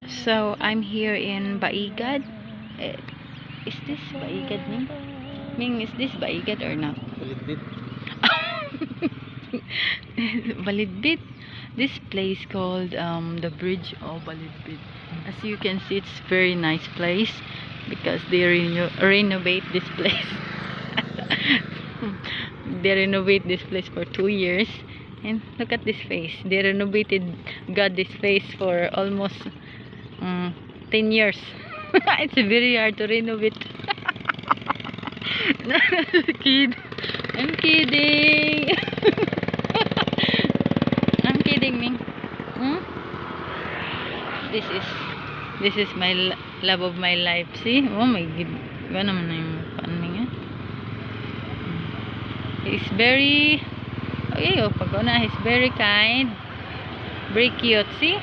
So I'm here in Baigad. Eh, Is this Baigad, Ming? Ming, is this Baigad or not? Balitbit. Balidbit. This place called the Bridge of Balidbit. As you can see, it's very nice place because they renovate this place. They renovate this place for 2 years, and look at this face. They renovated this face for almost 10 years. It's very hard to renovate. Kid. I'm kidding. I'm kidding, Ming. Hmm? This is my love of my life. See? Oh my god. Iba naman na yung pan Ming. He's very pag una, he's very kind, very cute. See?